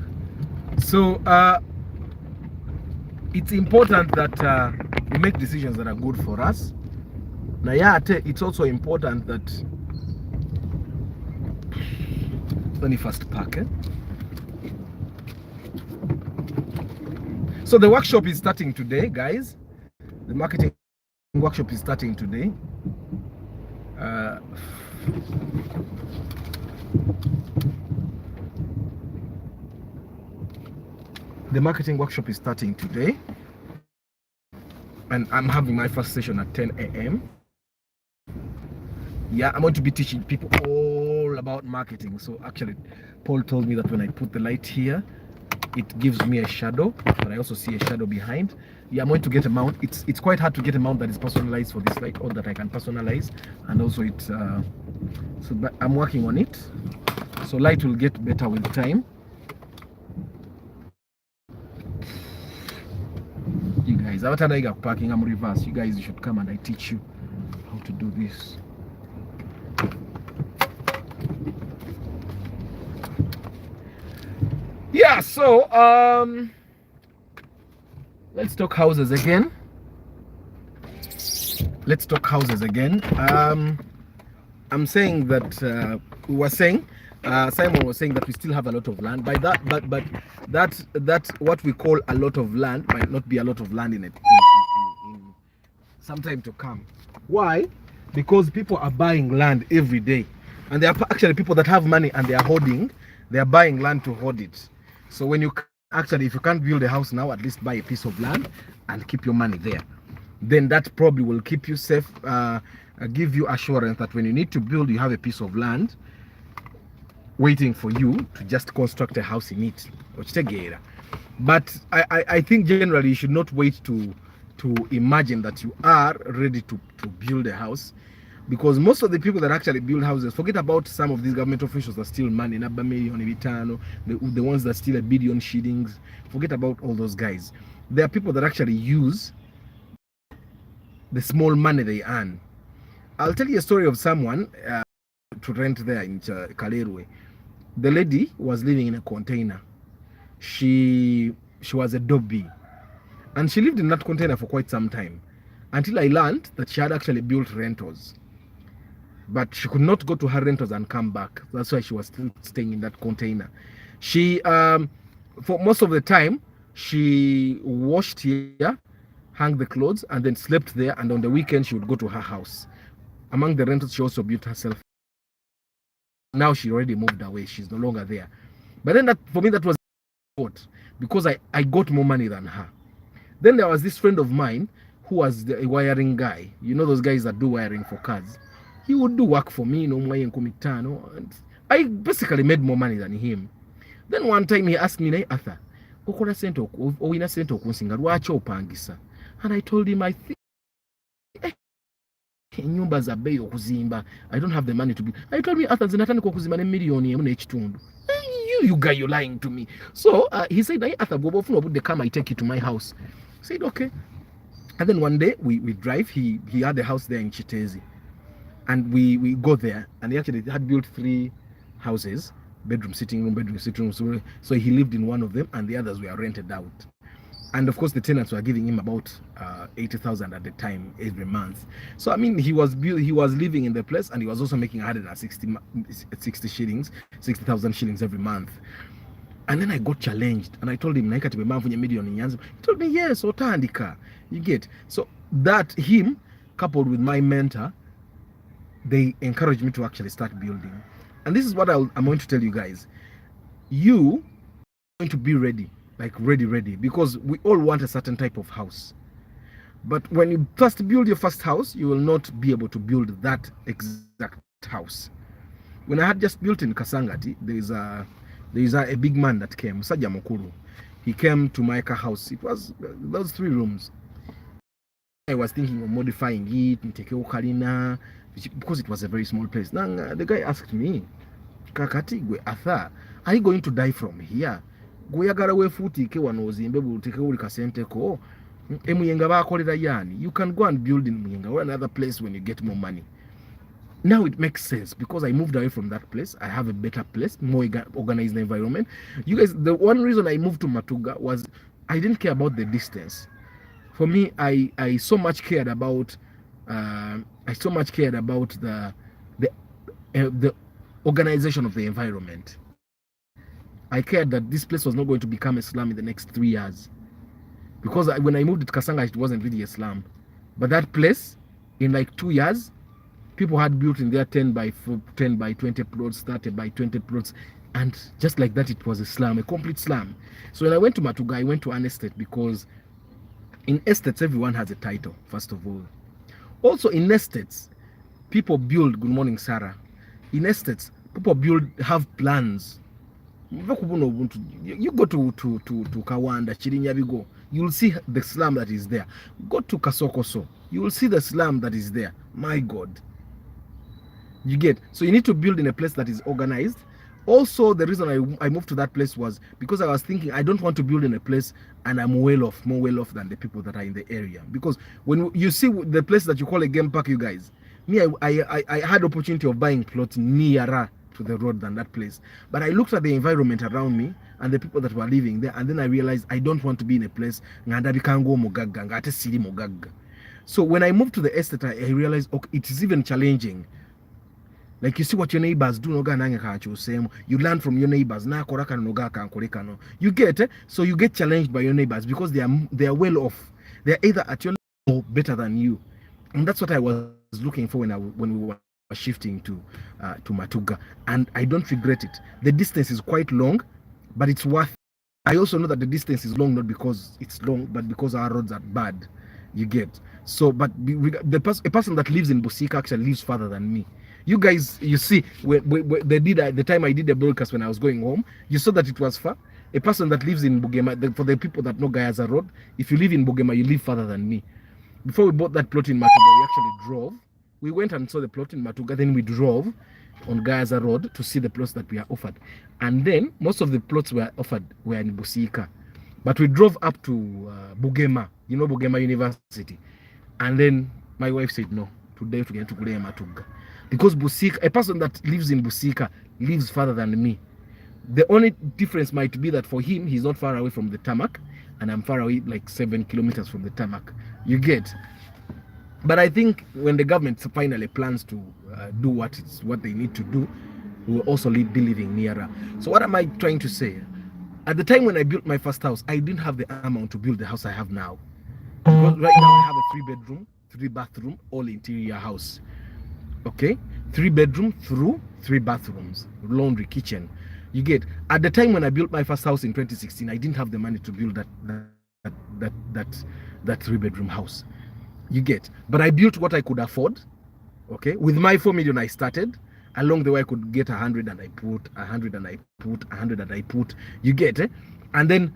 so it's important that we make decisions that are good for us. Now, yeah, it's also important that let me first pack. So the workshop is starting today, guys. The marketing workshop is starting today. The marketing workshop is starting today, and I'm having my first session at 10 a.m. Yeah, I'm going to be teaching people all about marketing. So actually, Paul told me that when I put the light here, it gives me a shadow, but I also see a shadow behind. Yeah, I'm going to get a mount. It's quite hard to get a mount that is personalized for this light, or that I can personalize, and also but I'm working on it. So light will get better with time. You guys, after I got parking, I'm reverse. You guys should come and I teach you how to do this. Yeah, so let's talk houses again. I'm saying that we were saying Simon was saying that we still have a lot of land. By that, but that what we call a lot of land might not be a lot of land in some time to come. Why? Because people are buying land every day, and there are actually people that have money and they are hoarding. They are buying land to hoard it. So when you actually, if you can't build a house now, at least buy a piece of land and keep your money there. Then that probably will keep you safe, give you assurance that when you need to build, you have a piece of land waiting for you to just construct a house in it. But I think generally you should not wait to imagine that you are ready to build a house, because most of the people that actually build houses, forget about some of these government officials that steal money, the ones that steal $1 billion shillings, forget about all those guys. There are people that actually use the small money they earn. I'll tell you a story of someone to rent there in Kalerwe. The lady was living in a container. She was a dobby, and she lived in that container for quite some time, until I learned that she had actually built rentals, but she could not go to her rentals and come back. That's why she was still staying in that container. She for most of the time she washed here, hung the clothes, and then slept there, and on the weekend she would go to her house. Among the rentals, she also built herself. Now she already moved away, she's no longer there. But then that, for me, that was because I got more money than her. Then there was this friend of mine who was the wiring guy. You know those guys that do wiring for cars. He would do work for me, and I basically made more money than him. Then one time he asked me, Arthur, and I told him, I think nyumba za bei okuzimba, I don't have the money to be. I told me, Arthur, zinatandika okuzimba ne millioni emu n'ekitundu. You guy, you're lying to me. So he said, hey, Arthur, would come, I take you to my house. I said, okay. And then one day we drive. He had a house there in Chitezi, and we go there, and he actually had built 3 houses, bedroom, sitting room. So he lived in one of them, and the others were rented out. And of course, the tenants were giving him about 80,000 at the time every month. So I mean, he was living in the place, and he was also making 60,000 shillings every month. And then I got challenged, and I told him, he told me, yes, otandika. You get. So that him coupled with my mentor, they encouraged me to actually start building. And this is what I'm going to tell you guys. You are going to be ready. Like ready, because we all want a certain type of house. But when you first build your first house, you will not be able to build that exact house. When I had just built in Kasangati, there is a big man that came, Saja Mokuru. He came to my house. It was those 3 rooms. I was thinking of modifying it, because it was a very small place. Now the guy asked me, Kakati, Arthur, are you going to die from here? goyagala weefuutiike wano ozimbe buluteke uli kasente ko emuyenga baakolera yani. You can go and build in Muyenga or another place when you get more money. Now it makes sense because I moved away from that place. I have a better place, more organized environment. You guys, the one reason I moved to Matuga was I didn't care about the distance. For me, I so much cared about the organization of the environment. I cared that this place was not going to become a slum in the next 3 years. Because when I moved to Kasanga, it wasn't really a slum. But that place, in like 2 years, people had built in there 10 by 20 plots, 30 by 20 plots. And just like that, it was a slum, a complete slum. So when I went to Matuga, I went to an estate because in estates, everyone has a title, first of all. Also in estates, people build, good morning, Sarah. In estates, people have plans. You go to Kawanda, Chirinyabigo, you'll see the slum that is there. Go to Kasokoso, you will see the slum that is there. My God. You get? So you need to build in a place that is organized. Also, the reason I moved to that place was because I was thinking I don't want to build in a place and I'm more well off than the people that are in the area. Because when you see the place that you call a game park, you guys, me, I had opportunity of buying plots nearer to the road than that place. But I looked at the environment around me and the people that were living there, and then I realized I don't want to be in a place. So when I moved to the estate, I realized, okay, it is even challenging. Like you see what your neighbors do, you learn from your neighbors. You get it? So you get challenged by your neighbors because they are well off. They are either at your level or better than you. And that's what I was looking for when we were shifting to Matuga, and I don't regret it. The distance is quite long, but it's worth it. I also know that the distance is long not because it's long, but because our roads are bad. You get? So, but a person that lives in Busika actually lives further than me. You guys, you see, the time I did the broadcast when I was going home, you saw that it was far. A person that lives in Bugema, for the people that know Gayaza Road, if you live in Bugema, you live further than me. Before we bought that plot in Matuga, we actually drove. We went and saw the plot in Matuga, then we drove on Gayaza Road to see the plots that we are offered. And then most of the plots were offered were in Busika. But we drove up to Bugema, you know Bugema University. And then my wife said, no, today to get to Matuga. Because Busika, a person that lives in Busika lives further than me. The only difference might be that for him, he's not far away from the tarmac, and I'm far away like 7 kilometers from the tarmac. You get? But I think when the government finally plans to do what they need to do, we will also be living nearer. So what am I trying to say? At the time when I built my first house, I didn't have the amount to build the house I have now. Because right now I have a 3-bedroom, 3-bathroom, all interior house. Okay? 3-bedroom through 3 bathrooms, laundry, kitchen. You get? At the time when I built my first house in 2016, I didn't have the money to build that 3-bedroom house. You get? But I built what I could afford. Okay? With my 4 million I started. Along the way I could get 100 and I put 100 and I put 100 and I put. You get? And then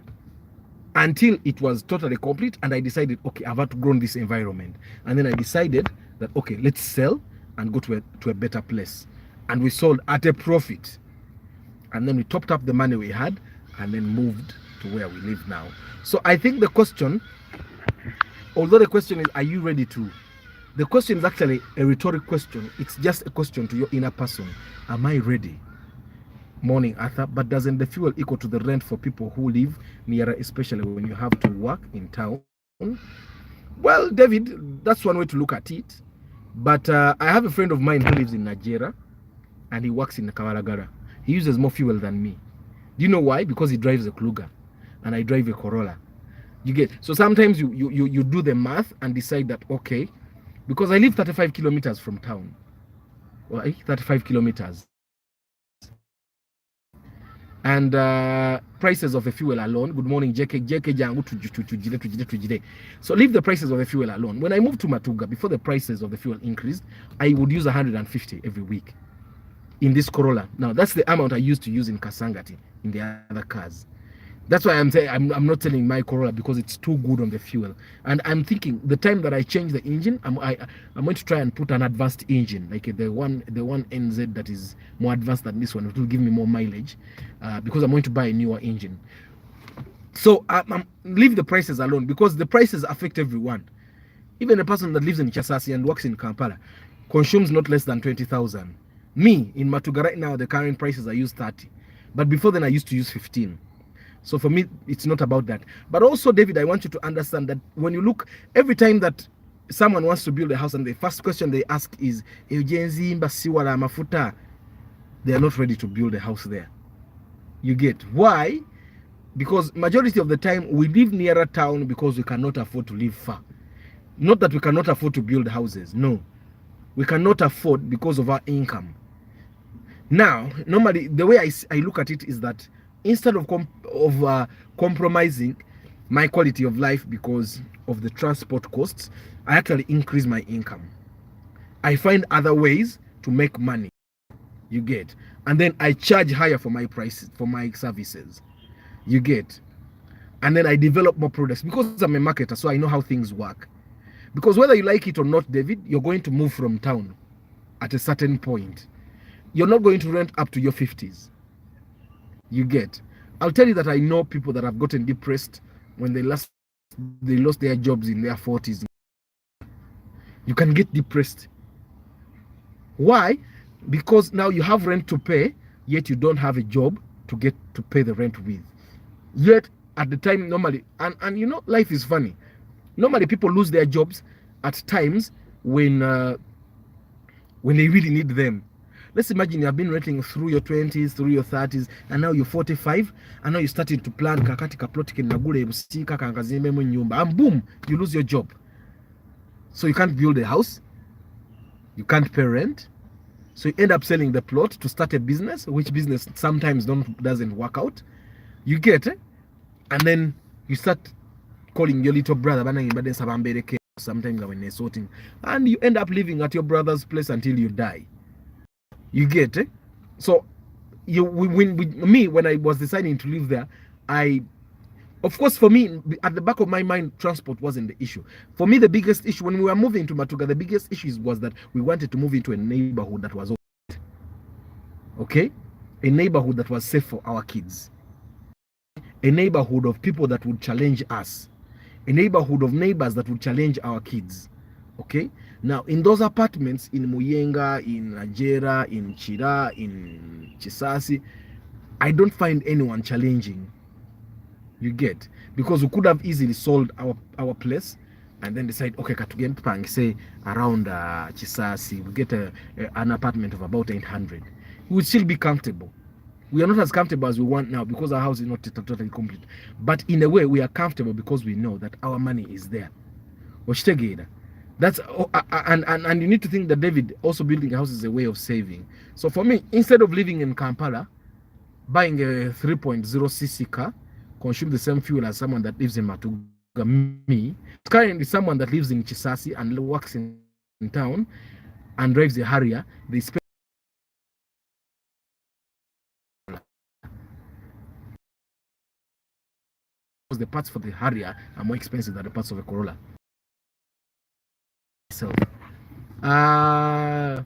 until it was totally complete, and I decided, okay, I've outgrown this environment. And then I decided that, okay, let's sell and go to a better place. And we sold at a profit. And then we topped up the money we had and then moved to where we live now. So I think the question, although the question is, are you ready to? The question is actually a rhetoric question. It's just a question to your inner person. Am I ready? Morning, Arthur. But doesn't the fuel equal to the rent for people who live nearer, especially when you have to work in town? Well, David, that's one way to look at it. But I have a friend of mine who lives in Nigeria and he works in Kawaragara. He uses more fuel than me. Do you know why? Because he drives a Kluger and I drive a Corolla. You get? So sometimes you do the math and decide that, okay, because I live 35 kilometers from town. Well, 35 kilometers. And prices of the fuel alone. Good morning, JK Jangu. So leave the prices of the fuel alone. When I moved to Matuga, before the prices of the fuel increased, I would use 150 every week in this Corolla. Now that's the amount I used to use in Kasangati in the other cars. That's why I'm saying I'm not selling my Corolla because it's too good on the fuel. And I'm thinking the time that I change the engine, I'm going to try and put an advanced engine, like the one NZ that is more advanced than this one. It will give me more mileage because I'm going to buy a newer engine. So leave the prices alone, because the prices affect everyone. Even a person that lives in Chasasi and works in Kampala consumes not less than 20,000. Me in Matuga right now, the current prices I use 30, but before then I used to use 15. So for me, it's not about that. But also, David, I want you to understand that when you look, every time that someone wants to build a house, and the first question they ask is, they are not ready to build a house there. You get why? Because majority of the time we live nearer town because we cannot afford to live far. Not that we cannot afford to build houses. No, we cannot afford because of our income. Now, normally the way I look at it is that instead of compromising my quality of life because of the transport costs, I actually increase my income. I find other ways to make money. You get, and then I charge higher for my prices, for my services. You get, and then I develop more products because I'm a marketer, so I know how things work. Because whether you like it or not, David, you're going to move from town at a certain point. You're not going to rent up to your 50s. You get, I'll tell you that I know people that have gotten depressed when they lost their jobs in their 40s. You can get depressed. Why? Because now you have rent to pay, yet you don't have a job to get to pay the rent with. Yet at the time, normally, and you know, life is funny. Normally people lose their jobs at times when they really need them. Let's imagine you have been renting through your 20s, through your 30s, and now you're 45, and now you're starting to plan kakati kaploti nagule busika kankazime nyumba, and boom, you lose your job. So you can't build a house, you can't pay rent, so you end up selling the plot to start a business, which business sometimes doesn't work out. You get it, and then you start calling your little brother, sometimes when they're sorting, and you end up living at your brother's place until you die. You get it? So when I was deciding to live there, of course, for me, at the back of my mind, transport wasn't the issue. For me, the biggest issue when we were moving to Matuga, the biggest issue was that we wanted to move into a neighborhood that was okay, a neighborhood that was safe for our kids, a neighborhood of people that would challenge us, a neighborhood of neighbors that would challenge our kids. Okay, now in those apartments in Muyenga, in Ajera, in Chira, in Chisasi, I don't find anyone challenging. You get, because we could have easily sold our place and then decide, okay, katugempang say around Chisasi, we get an apartment of about 800. We would still be comfortable. We are not as comfortable as we want now because our house is not totally complete. But in a way, we are comfortable because we know that our money is there. That's and you need to think that, David, also building a house is a way of saving. So for me, instead of living in Kampala, buying a 3.0cc car, consume the same fuel as someone that lives in Matuga, me, currently someone that lives in Chisasi and works in town and drives a Harrier, they spend the parts for the Harrier are more expensive than the parts of a Corolla. So I've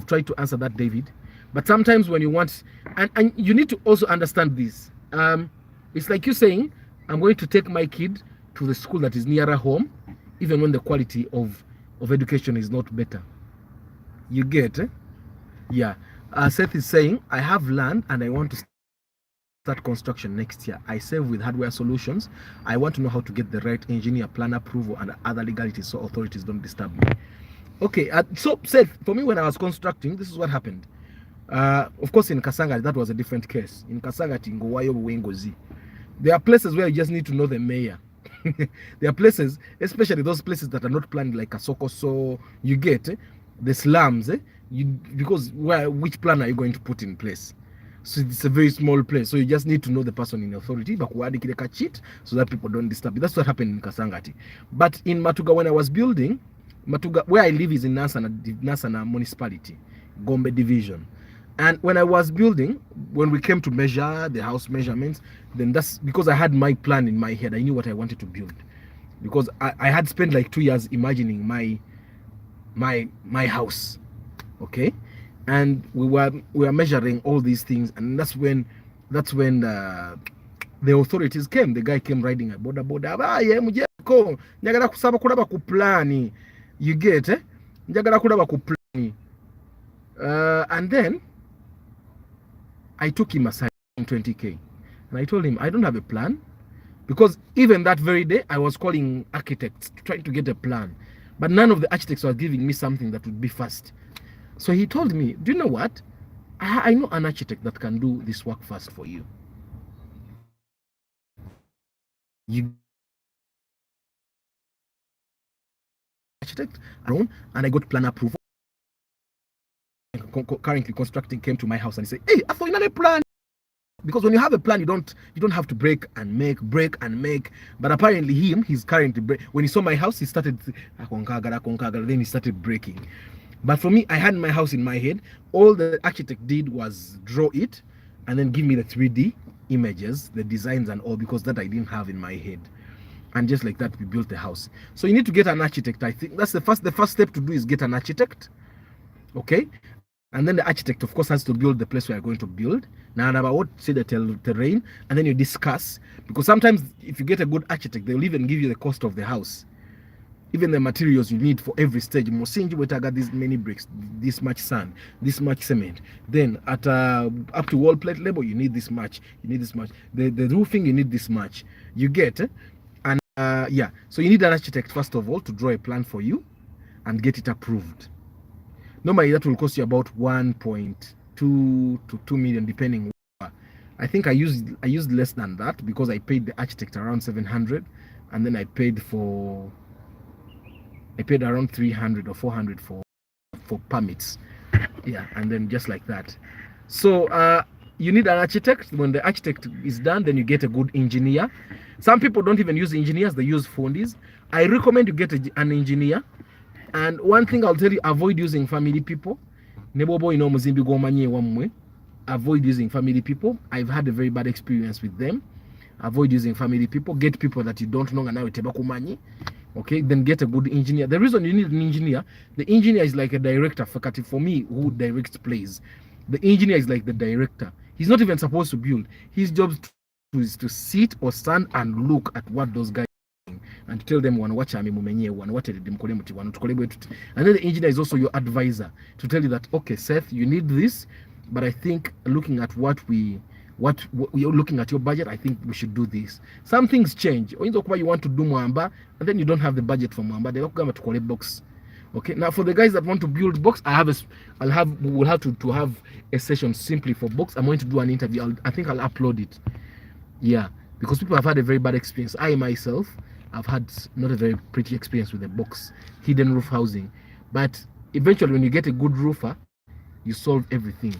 tried to answer that, David, but sometimes when you want, and you need to also understand this, it's like you saying, I'm going to take my kid to the school that is nearer home, even when the quality of education is not better. You get it? Yeah. Seth is saying, I have land and I want to start construction next year. I save with Hardware Solutions. I want to know how to get the right engineer, plan approval, and other legalities so authorities don't disturb me. Okay, so Seth, for me, when I was constructing, this is what happened. Of course, in Kasangati, that was a different case. In Kasangati, Ngowayo, Wengozi, there are places where you just need to know the mayor. There are places, especially those places that are not planned, like Kasoko, so you get the slums, because which plan are you going to put in place? So it's a very small place, so you just need to know the person in authority, so that people don't disturb you. That's what happened in Kasangati. But in Matuga, when I was building, Matuga, where I live is in Nasana municipality, Gombe division. And when I was building, when we came to measure the house measurements, then that's because I had my plan in my head. I knew what I wanted to build, because I had spent like 2 years imagining my house. Okay, and we were measuring all these things, and that's when the authorities came. The guy came riding a boda boda. Abaye mujeko njagala kusaba kulaba ku plani. You get njagala kulaba ku plani. And then I took him aside in 20K. And I told him I don't have a plan, because even that very day I was calling architects trying to get a plan, but none of the architects were giving me something that would be fast. So he told me, do you know what? I know an architect that can do this work fast for you. You architect alone, and I got plan approval. Currently constructing came to my house and he said, hey, I thought you had a plan. Because when you have a plan, you don't have to break and make. But apparently he's currently when he saw my house, he started then he started breaking. But for me, I had my house in my head. All the architect did was draw it and then give me the 3D images, the designs and all, because that I didn't have in my head. And just like that, we built the house. So you need to get an architect. I think that's the first step to do is get an architect. Okay. And then the architect, of course, has to build the place we are going to build. Now, about what say the terrain, and then you discuss. Because sometimes, if you get a good architect, they'll even give you the cost of the house, even the materials you need for every stage. Mosinji we got these many bricks, this much sand, this much cement. Then at up to wall plate level, you need this much. You need this much. The roofing, you need this much. You get, and yeah. So you need an architect first of all to draw a plan for you, and get it approved. Normally that will cost you about 1.2 to 2 million depending. I think I used less than that because I paid the architect around 700, and then I paid around 300 or 400 for permits. Yeah, and then just like that. So you need an architect. When the architect is done, then you get a good engineer. Some people don't even use engineers, they use fundis. I recommend you get an engineer. And one thing I'll tell you, avoid using family people. Avoid using family people. I've had a very bad experience with them. Avoid using family people. Get people that you don't know and now money. Okay, then get a good engineer. The reason you need an engineer, the engineer is like a director. For me, who directs plays, the engineer is like the director. He's not even supposed to build. His job is to sit or stand and look at what those guys and to tell them and then the engineer is also your advisor to tell you that, okay, Seth, you need this, but I think looking at what you're looking at your budget, I think we should do this. Some things change. You want to do Mwamba, and then you don't have the budget for Mwamba. They come to collect box. Okay, now for the guys that want to build box, we'll have to have a session simply for box. I'm going to do an interview. I think I'll upload it. Yeah, because people have had a very bad experience. I myself, I've had not a very pretty experience with the box hidden roof housing, but eventually when you get a good roofer, you solve everything.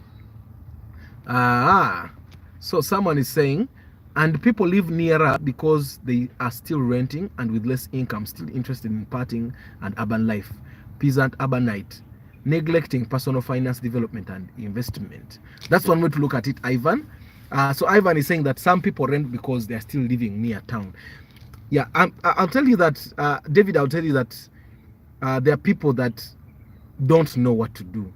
So someone is saying, and people live nearer because they are still renting and with less income, still interested in partying and urban life. Peasant urbanite, neglecting personal finance development and investment. That's one way to look at it, Ivan. So Ivan is saying that some people rent because they're still living near town. Yeah, I'll tell you that, David, I'll tell you that there are people that don't know what to do.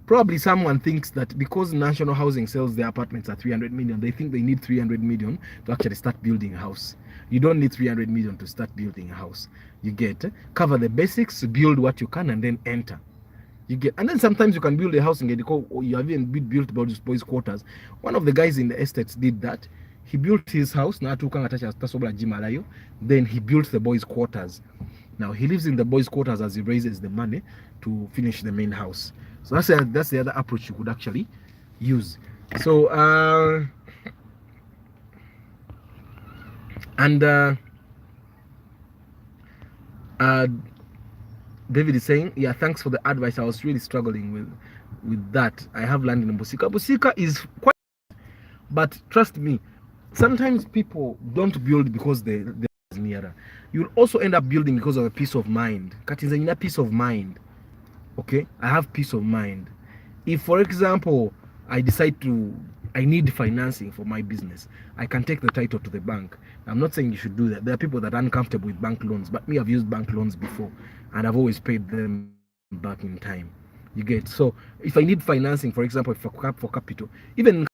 Probably someone thinks that because National Housing sells their apartments at 300 million, they think they need 300 million to actually start building a house. You don't need 300 million to start building a house. You get, cover the basics, build what you can, and then enter. You get, and then sometimes you can build a house and get, you have even built boys' quarters. One of the guys in the estates did that. He built his house, then he built the boys' quarters. Now he lives in the boys' quarters as he raises the money to finish the main house. So that's the other approach you could actually use. So David is saying, yeah, thanks for the advice. I was really struggling with that. I have land in Busika. Busika is quite, but trust me, sometimes people don't build because they're nearer. You'll also end up building because of a peace of mind. Katinzanina peace of mind. Okay, I have peace of mind. If, for example, I decide I need financing for my business, I can take the title to the bank. I'm not saying you should do that. There are people that are uncomfortable with bank loans, but me, I've used bank loans before, and I've always paid them back in time. You get, so if I need financing, for example, for capital, even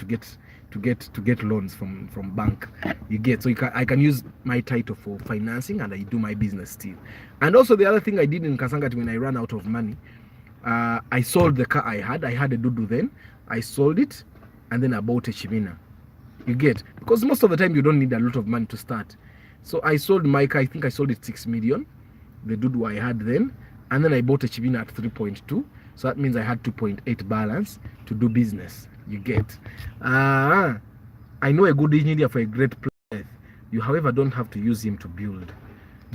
get loans from bank. You get, so I can use my title for financing, and I do my business still. And also the other thing I did in Kasangati, when I ran out of money, I sold the car I had. I had a Dudu then. I sold it, and then I bought a Chimina. You get, because most of the time you don't need a lot of money to start. So I sold my car. I think I sold it 6 million, the Dudu I had then, and then I bought a Chimina at 3.2. So that means I had 2.8 balance to do business. You get. I know a good engineer for a great place. You, however, don't have to use him to build.